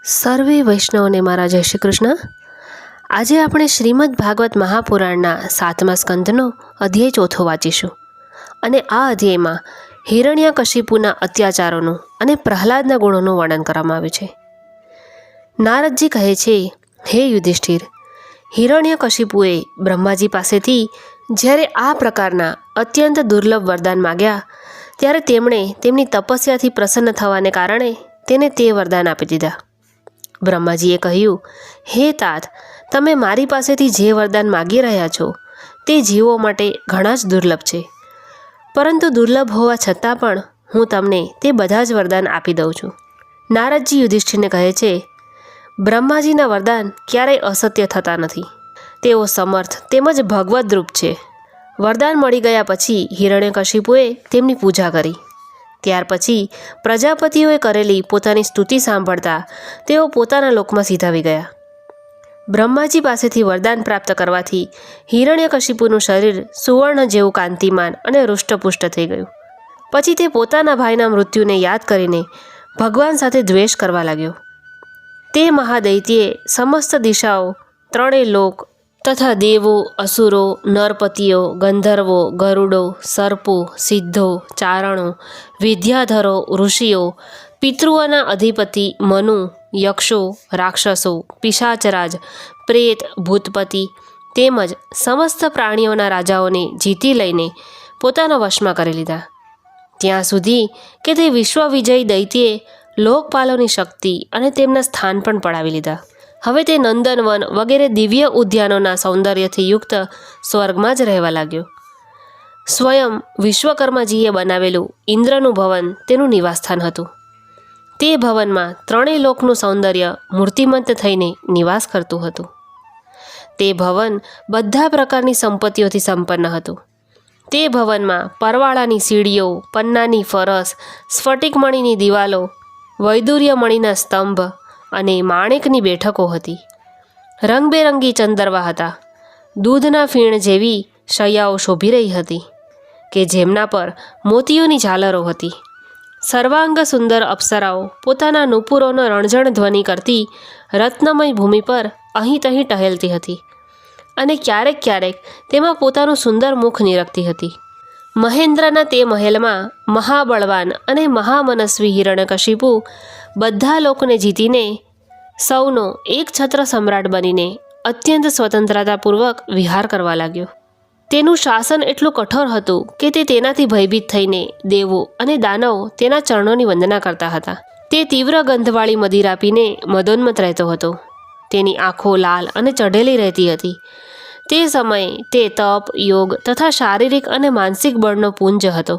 સર્વે વૈષ્ણવને મારા જય શ્રી કૃષ્ણ. આજે આપણે શ્રીમદ ભાગવત મહાપુરાણના 7મા સ્કંધનો અધ્યાય 4 વાંચીશું અને આ અધ્યાયમાં હિરણ્યકશિપુના અત્યાચારોનું અને પ્રહલાદના ગુણોનું વર્ણન કરવામાં આવ્યું છે. નારદજી કહે છે, હે યુધિષ્ઠિર, હિરણ્યકશિપુએ બ્રહ્માજી પાસેથી જ્યારે આ પ્રકારના અત્યંત દુર્લભ વરદાન માગ્યા ત્યારે તેમણે તેમની તપસ્યાથી પ્રસન્ન થવાને કારણે તેને તે વરદાન આપી દીધા. બ્રહ્માજીએ કહ્યું, હે તાત, તમે મારી પાસેથી જે વરદાન માગી રહ્યા છો તે જીવો માટે ઘણા જ દુર્લભ છે, પરંતુ દુર્લભ હોવા છતાં પણ હું તમને તે બધા જ વરદાન આપી દઉં છું. નારદજી યુધિષ્ઠિરને કહે છે, બ્રહ્માજીના વરદાન ક્યારેય અસત્ય થતા નથી. તેઓ સમર્થ તેમજ ભગવદ્રૂપ છે. વરદાન મળી ગયા પછી હિરણ્યકશિપુએ તેમની પૂજા કરી. ત્યાર પછી પ્રજાપતિઓએ કરેલી પોતાની સ્તુતિ સાંભળતા તેઓ પોતાના લોકમાં સીધાવી ગયા. બ્રહ્માજી પાસેથી વરદાન પ્રાપ્ત કરવાથી હિરણ્યકશિપુનું શરીર સુવર્ણ જેવું કાંતિમાન અને હૃષ્ટપુષ્ટ થઈ ગયું. પછી તે પોતાના ભાઈના મૃત્યુને યાદ કરીને ભગવાન સાથે દ્વેષ કરવા લાગ્યો. તે મહાદૈત્યે સમસ્ત દિશાઓ, ત્રણેય લોક તથા દેવો, અસુરો, નરપતિઓ, ગંધર્વો, ગરુડો, સર્પો, સિદ્ધો, ચારણો, વિદ્યાધરો, ઋષિઓ, પિતૃઓના અધિપતિ મનુ, યક્ષો, રાક્ષસો, પિશાચરાજ, પ્રેત, ભૂતપતિ તેમજ સમસ્ત પ્રાણીઓના રાજાઓને જીતી લઈને પોતાના વશમાં કરી લીધા. ત્યાં સુધી કે તે વિશ્વવિજયી દૈત્યે લોકપાલોની શક્તિ અને તેમના સ્થાન પણ પડાવી લીધા. હવે તે નંદનવન વગેરે દિવ્ય ઉદ્યાનોના સૌંદર્યથી યુક્ત સ્વર્ગમાં જ રહેવા લાગ્યો. સ્વયં વિશ્વકર્માજીએ બનાવેલું ઇન્દ્રનું ભવન તેનું નિવાસસ્થાન હતું. તે ભવનમાં ત્રણેય લોકનું સૌંદર્ય મૂર્તિમંત થઈને નિવાસ કરતું હતું. તે ભવન બધા પ્રકારની સંપત્તિઓથી સંપન્ન હતું. તે ભવનમાં પરવાળાની સીડીઓ, પન્નાની ફરસ, સ્ફટિકમણીની દિવાલો, વૈદુર્યમણીના સ્તંભ અને માણેકની બેઠકો હતી. રંગબેરંગી ચંદરવા હતા. દૂધના ફીણ જેવી શૈયાઓ શોભી રહી હતી કે જેમના પર મોતીઓની ઝાલરો હતી. સર્વાંગ સુંદર અપ્સરાઓ પોતાના નુપુરોનો રણજણ ધ્વનિ કરતી રત્નમય ભૂમિ પર અહીં તહીં ટહેલતી હતી અને ક્યારેક ક્યારેક તેમાં પોતાનું સુંદર મુખ નિરખતી હતી. મહેન્દ્રના તે મહેલમાં મહાબળવાન અને મહામનસ્વી હિરણ્યકશિપુ બધા લોકોને જીતીને સૌનો એક છત્ર સમ્રાટ બનીને અત્યંત સ્વતંત્રતાપૂર્વક વિહાર કરવા લાગ્યો. તેનું શાસન એટલું કઠોર હતું કે તે તેનાથી ભયભીત થઈને દેવો અને દાનવો તેના ચરણોની વંદના કરતા હતા. તે તીવ્ર ગંધવાળી મદિરા પીને મદોન્મત રહેતો હતો. તેની આંખો લાલ અને ચઢેલી રહેતી હતી. તે સમયે તે તપ, યોગ તથા શારીરિક અને માનસિક બળનો પુંજ હતો.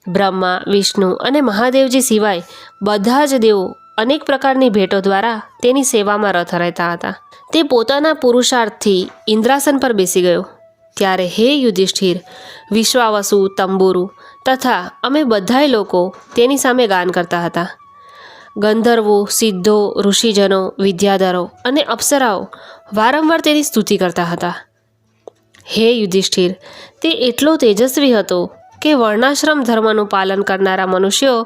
બ્રહ્મા, વિષ્ણુ અને મહાદેવજી સિવાય બધા જ દેવો અનેક પ્રકારની ભેટો દ્વારા તેની સેવામાં રત રહેતા હતા. તે પોતાના પુરુષાર્થથી ઇન્દ્રાસન પર બેસી ગયો. ત્યારે હે યુધિષ્ઠિર, વિશ્વાવસુ, તંબુરુ તથા અમે બધાય લોકો તેની સામે ગાન કરતા હતા. ગંધર્વો, સિદ્ધો, ઋષિજનો, વિદ્યાધરો અને અપ્સરાઓ વારંવાર તેની સ્તુતિ કરતા હતા. હે યુધિષ્ઠિર, તે એટલો તેજસ્વી હતો કે વર્ણાશ્રમ ધર્મનું પાલન કરનારા મનુષ્યો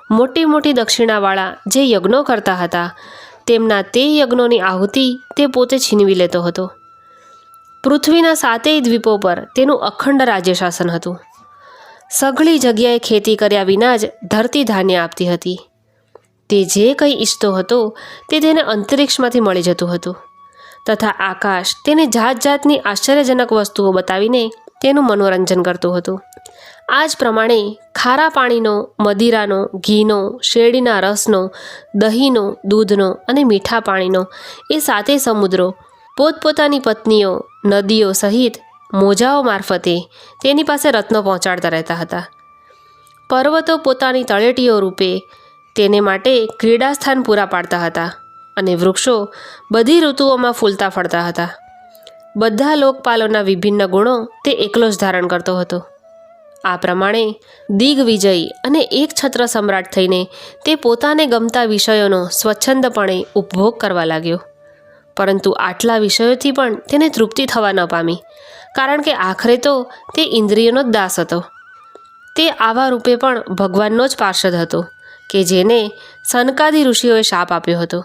મોટી મોટી દક્ષિણાવાળા જે યજ્ઞો કરતા હતા તેમના તે યજ્ઞોની આહુતિ તે પોતે છીનવી લેતો હતો. પૃથ્વીના 7 દ્વીપો પર તેનું અખંડ રાજ્ય શાસન હતું. સઘળી જગ્યાએ ખેતી કર્યા વિના જ ધરતી ધાન્ય આપતી હતી. તે જે કંઈ ઈચ્છતો હતો તે તેને અંતરિક્ષમાંથી મળી જતું હતું તથા આકાશ તેને જાત જાતની આશ્ચર્યજનક વસ્તુઓ બતાવીને તેનું મનોરંજન કરતું હતું. આ જ પ્રમાણે ખારા પાણીનો, મદિરાનો, ઘીનો, શેરડીના રસનો, દહીંનો, દૂધનો અને મીઠા પાણીનો એ 7 સમુદ્રો પોતપોતાની પત્નીઓ, નદીઓ સહિત મોજાઓ મારફતે તેની પાસે રત્નો પહોંચાડતા રહેતા હતા. પર્વતો પોતાની તળેટીઓ રૂપે તેને માટે ક્રીડાસ્થાન પૂરા પાડતા હતા અને વૃક્ષો બધી ઋતુઓમાં ફૂલતા ફળતા હતા. બધા લોકપાલોના વિભિન્ન ગુણો તે એકલો જ ધારણ કરતો હતો. આ પ્રમાણે દિગ્વિજયી અને એક છત્ર સમ્રાટ થઈને તે પોતાને ગમતા વિષયોનો સ્વચ્છંદપણે ઉપભોગ કરવા લાગ્યો. પરંતુ આટલા વિષયોથી પણ તેને તૃપ્તિ થવા ન પામી, કારણ કે આખરે તો તે ઇન્દ્રિયોનો જ દાસ હતો. તે આવા રૂપે પણ ભગવાનનો જ પાર્ષદ હતો કે જેને સનકાદી ઋષિઓએ શાપ આપ્યો હતો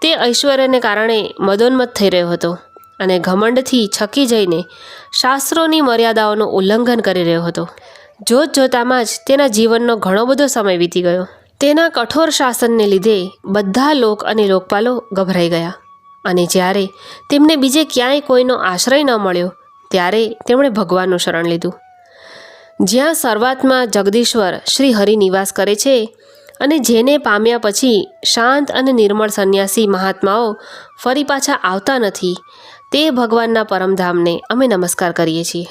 તે ઐશ્વર્યને કારણે મદોન્મત્ત થઈ રહ્યો હતો અને ઘમંડથી છકી જઈને શાસ્ત્રોની મર્યાદાઓનું ઉલ્લંઘન કરી રહ્યો હતો. જોતજોતામાં જ તેના જીવનનો ઘણો બધો સમય વીતી ગયો. તેના કઠોર શાસનને લીધે બધા લોક અને લોકપાલો ગભરાઈ ગયા અને જ્યારે તેમને બીજે ક્યાંય કોઈનો આશ્રય ન મળ્યો ત્યારે તેમણે ભગવાનનું શરણ લીધું. જ્યાં શરૂઆતમાં જગદીશ્વર શ્રી હરિ નિવાસ કરે છે અને જેને પામ્યા પછી શાંત અને નિર્મળ સંન્યાસી મહાત્માઓ ફરી પાછા આવતા નથી, તે ભગવાનના પરમધામને અમે નમસ્કાર કરીએ છીએ.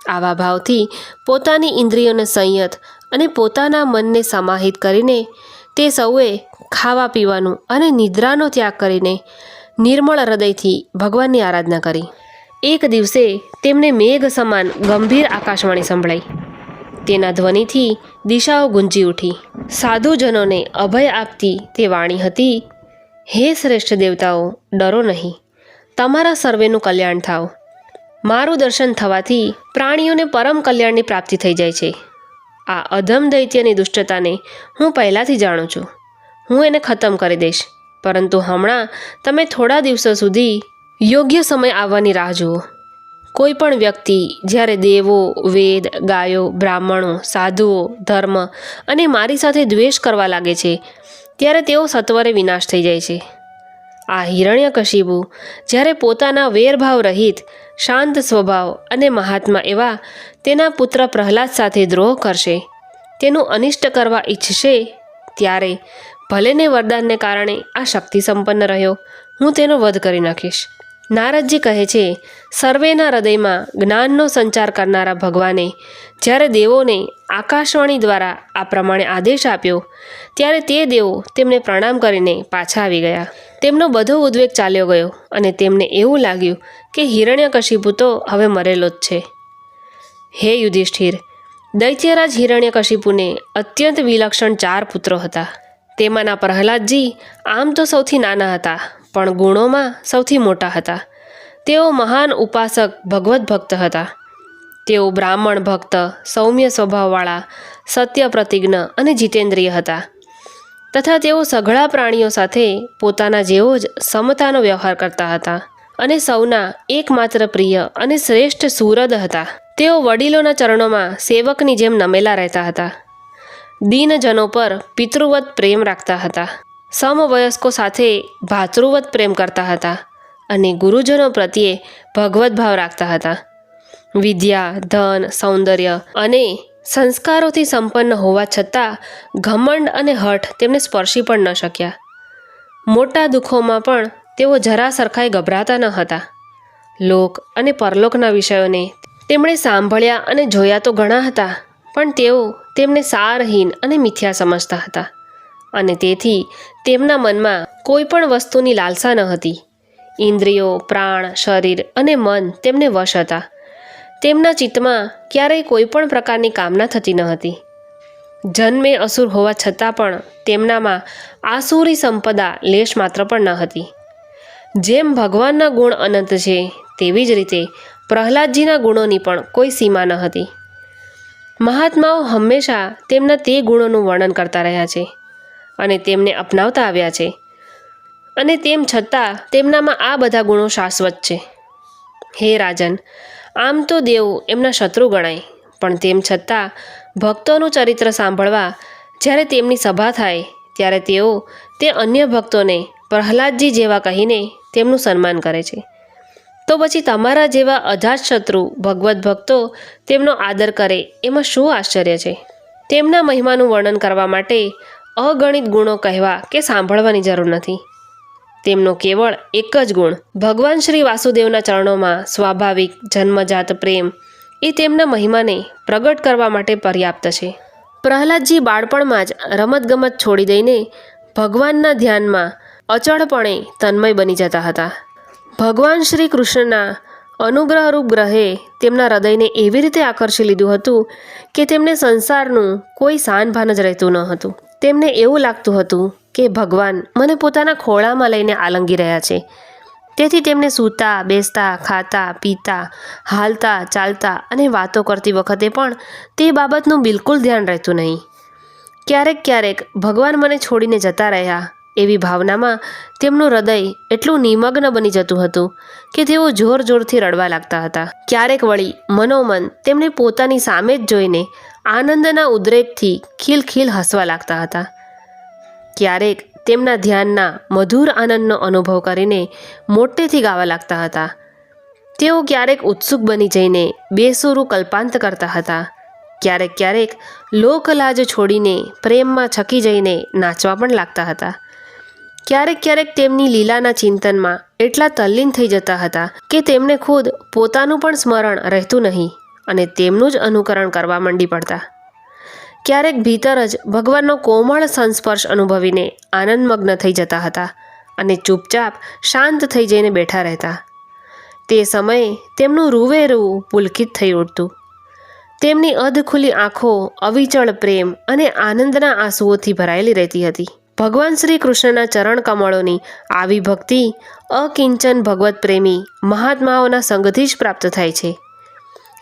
આવા ભાવથી પોતાની ઇન્દ્રિયોને સંયત અને પોતાના મનને સમાહિત કરીને તે સૌએ ખાવા પીવાનું અને નિદ્રાનો ત્યાગ કરીને નિર્મળ હૃદયથી ભગવાનની આરાધના કરી. એક દિવસે તેમને મેઘ સમાન ગંભીર આકાશવાણી સંભળાઈ. તેના ધ્વનિથી દિશાઓ ગુંજી ઉઠી. સાધુજનોને અભય આપતી તે વાણી હતી, હે શ્રેષ્ઠ દેવતાઓ, ડરો નહીં, તમારા સર્વેનું કલ્યાણ થાવ. મારું દર્શન થવાથી પ્રાણીઓને પરમ કલ્યાણની પ્રાપ્તિ થઈ જાય છે. આ અધમ દૈત્યની દુષ્ટતાને હું પહેલાંથી જાણું છું. હું એને ખતમ કરી દઈશ, પરંતુ હમણાં તમે થોડા દિવસો સુધી યોગ્ય સમય આવવાની રાહ જુઓ. કોઈ પણ વ્યક્તિ જ્યારે દેવો, વેદ, ગાયો, બ્રાહ્મણો, સાધુઓ, ધર્મ અને મારી સાથે દ્વેષ કરવા લાગે છે ત્યારે તેઓ સત્વરે વિનાશ થઈ જાય છે. આ હિરણ્યકશિપુ જ્યારે પોતાના વેરભાવ રહિત, શાંત સ્વભાવ અને મહાત્મા એવા તેના પુત્ર પ્રહલાદ સાથે દ્રોહ કરશે, તેનું અનિષ્ટ કરવા ઈચ્છશે, ત્યારે ભલેને વરદાનને કારણે આ શક્તિ સંપન્ન રહ્યો, હું તેનો વધ કરી નાખીશ. નારદજી કહે છે, સર્વેના હૃદયમાં જ્ઞાનનો સંચાર કરનારા ભગવાને જ્યારે દેવોને આકાશવાણી દ્વારા આ પ્રમાણે આદેશ આપ્યો ત્યારે તે દેવો તેમને પ્રણામ કરીને પાછા આવી ગયા. તેમનો બધો ઉદ્વેગ ચાલ્યો ગયો અને તેમને એવું લાગ્યું કે હિરણ્યકશિપુ તો હવે મરેલો જ છે. હે યુધિષ્ઠિર, દૈત્યરાજ હિરણ્યકશિપુને અત્યંત વિલક્ષણ 4 પુત્રો હતા. તેમાંના પ્રહલાદજી આમ તો સૌથી નાના હતા, પણ ગુણોમાં સૌથી મોટા હતા. તેઓ મહાન ઉપાસક, ભગવત ભક્ત હતા. તેઓ બ્રાહ્મણ ભક્ત, સૌમ્ય સ્વભાવવાળા, સત્ય પ્રતિજ્ઞ અને જીતેન્દ્રિય હતા તથા તેઓ સઘળા પ્રાણીઓ સાથે પોતાના જેવો જ સમતાનો વ્યવહાર કરતા હતા અને સૌના એકમાત્ર પ્રિય અને શ્રેષ્ઠ સુહૃદ હતા. તેઓ વડીલોના ચરણોમાં સેવકની જેમ નમેલા રહેતા હતા. દીનજનો પર પિતૃવત પ્રેમ રાખતા હતા. સમવયસ્કો સાથે ભાતૃવત પ્રેમ કરતા હતા અને ગુરુજનો પ્રત્યે ભગવત ભાવ રાખતા હતા. વિદ્યા, ધન, સૌંદર્ય અને સંસ્કારોથી સંપન્ન હોવા છતાં ઘમંડ અને હઠ તેમને સ્પર્શી પણ ન શક્યા. મોટા દુઃખોમાં પણ તેઓ જરા સરખાઈ ગભરાતા ન હતા. લોક અને પરલોકના વિષયોને તેમણે સાંભળ્યા અને જોયા તો ઘણા હતા, પણ તેઓ તેમને સારહીન અને મિથ્યા સમજતા હતા અને તેથી તેમના મનમાં કોઈ પણ વસ્તુની લાલસા ન હતી. ઇન્દ્રિયો, પ્રાણ, શરીર અને મન તેમને વશ હતા. તેમના ચિત્તમાં ક્યારેય કોઈ પણ પ્રકારની કામના થતી ન હતી. જન્મે અસુર હોવા છતાં પણ તેમનામાં આસુરી સંપદા લેશ માત્ર પણ ન હતી. જેમ ભગવાનના ગુણ અનંત છે, તેવી જ રીતે પ્રહલાદજીના ગુણોની પણ કોઈ સીમા ન હતી. મહાત્માઓ હંમેશા તેમના તે ગુણોનું વર્ણન કરતા રહ્યા છે અને તેમને અપનાવતા આવ્યા છે અને તેમ છતાં તેમનામાં આ બધા ગુણો શાશ્વત છે. હે રાજન, આમ તો દેવ એમના શત્રુ ગણાય, પણ તેમ છતાં ભક્તોનું ચરિત્ર સાંભળવા જ્યારે તેમની સભા થાય ત્યારે તેઓ તે અન્ય ભક્તોને પ્રહલાદજી જેવા કહીને તેમનું સન્માન કરે છે. તો પછી તમારા જેવા અજાતશત્રુ ભગવત ભક્તો તેમનો આદર કરે એમાં શું આશ્ચર્ય છે? તેમના મહિમાનું વર્ણન કરવા માટે અગણિત ગુણો કહેવા કે સાંભળવાની જરૂર નથી. તેમનો કેવળ એક જ ગુણ, ભગવાન શ્રી વાસુદેવના ચરણોમાં સ્વાભાવિક જન્મજાત પ્રેમ, એ તેમના મહિમાને પ્રગટ કરવા માટે પર્યાપ્ત છે. પ્રહલાદજી બાળપણમાં જ રમતગમત છોડી દઈને ભગવાનના ધ્યાનમાં અચળપણે તન્મય બની જતા હતા. ભગવાન શ્રી કૃષ્ણના અનુગ્રહરૂપ ગ્રહે તેમના હૃદયને એવી રીતે આકર્ષી લીધું હતું કે તેમને સંસારનું કોઈ સાનભાન જ રહેતું ન હતું. તેમને એવું લાગતું હતું કે ભગવાન મને પોતાના ખોળામાં લઈને આલંગી રહ્યા છે. તેથી તેમને સૂતા, બેસતા, ખાતા, પીતા, હાલતા, ચાલતા અને વાતો કરતી વખતે પણ તે બાબતનું બિલકુલ ધ્યાન રહેતું નહીં. ક્યારેક ક્યારેક ભગવાન મને છોડીને જતા રહ્યા એવી ભાવનામાં તેમનું હૃદય એટલું નિમગ્ન બની જતું હતું કે તેઓ જોર જોરથી રડવા લાગતા હતા. ક્યારેક વળી મનોમન તેમને પોતાની સામે જ જોઈને આનંદના ઉદ્રેકથી ખીલખીલ હસવા લાગતા હતા. ક્યારેક તેમના ધ્યાનના મધુર આનંદનો અનુભવ કરીને મોટેથી ગાવા લાગતા હતા. તેઓ ક્યારેક ઉત્સુક બની જઈને બેસૂરું કલ્પાંત કરતા હતા. ક્યારેક લોકલાજ છોડીને પ્રેમમાં છકી જઈને નાચવા પણ લાગતા હતા. ક્યારેક તેમની લીલાના ચિંતનમાં એટલા તલ્લીન થઈ જતા હતા કે તેમને ખુદ પોતાનું પણ સ્મરણ રહેતું નહીં અને તેમનું જ અનુકરણ કરવા માંડી પડતા. ક્યારેક ભીતર જ ભગવાનનો કોમળ સંસ્પર્શ અનુભવીને આનંદમગ્ન થઈ જતા હતા અને ચૂપચાપ શાંત થઈ જઈને બેઠા રહેતા. તે સમયે તેમનું રૂવે રૂ પુલકિત થઈ ઉઠતું. તેમની અધખુલ્લી આંખો અવિચળ પ્રેમ અને આનંદના આંસુઓથી ભરાયેલી રહેતી હતી. ભગવાન શ્રી કૃષ્ણના ચરણ કમળોની આવી ભક્તિ અકિંચન ભગવત પ્રેમી મહાત્માઓના સંગથી જ પ્રાપ્ત થાય છે.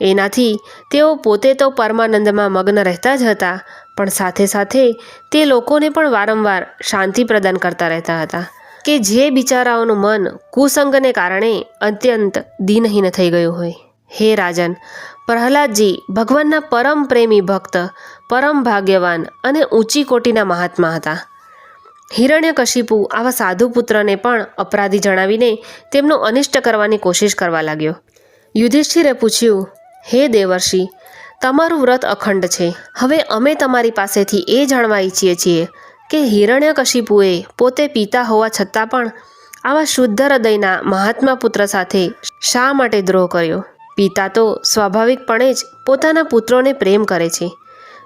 એનાથી તેઓ પોતે તો પરમાનંદમાં મગ્ન રહેતા જ હતા, પણ સાથે સાથે તે લોકોને પણ વારંવાર શાંતિ પ્રદાન કરતા રહેતા હતા કે જે બિચારાઓનું મન કુસંગને કારણે અત્યંત દિનહીન થઈ ગયું હોય. હે રાજન, પ્રહલાદજી ભગવાનના પરમ પ્રેમી ભક્ત, પરમ ભાગ્યવાન અને ઊંચી કોટીના મહાત્મા હતા. હિરણ્યકશિપુ આવા સાધુ પુત્રને પણ અપરાધી જણાવીને તેમનું અનિષ્ટ કરવાની કોશિશ કરવા લાગ્યો. યુધિષ્ઠિરે પૂછ્યું, હે દેવર્ષિ, તમારું વ્રત અખંડ છે. હવે અમે તમારી પાસેથી એ જાણવા ઈચ્છીએ છીએ કે હિરણ્યકશિપુએ પોતે પિતા હોવા છતાં પણ આવા શુદ્ધ હૃદયના મહાત્મા પુત્ર સાથે શા માટે દ્રોહ કર્યો? પિતા તો સ્વાભાવિકપણે જ પોતાના પુત્રોને પ્રેમ કરે છે.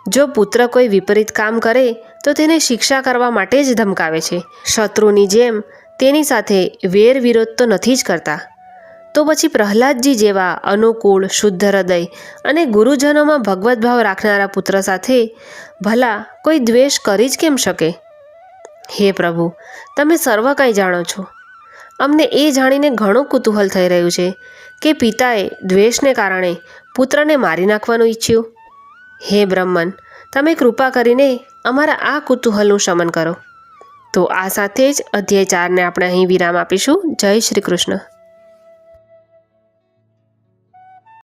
જો પુત્ર કોઈ વિપરીત કામ કરે તો તેને શિક્ષા કરવા માટે જ ધમકાવે છે. શત્રુની જેમ તેની સાથે વેર વિરોધ તો નથી જ કરતા. તો પછી પ્રહલાદજી જેવા અનુકૂળ, શુદ્ધ હૃદય અને ગુરુજનોમાં ભગવત ભાવ રાખનારા પુત્ર સાથે ભલા કોઈ દ્વેષ કરી જ કેમ શકે? હે પ્રભુ, તમે સર્વ કંઈ જાણો છો. અમને એ જાણીને ઘણું કુતૂહલ થઈ રહ્યું છે કે પિતાએ દ્વેષને કારણે પુત્રને મારી નાખવાનું ઈચ્છ્યું. હે બ્રહ્મન, તમે કૃપા કરીને અમારા આ કુતૂહલનું શમન કરો. તો આ સાથે જ અધ્યાય 4ને આપણે અહીં વિરામ આપીશું. જય શ્રી કૃષ્ણ.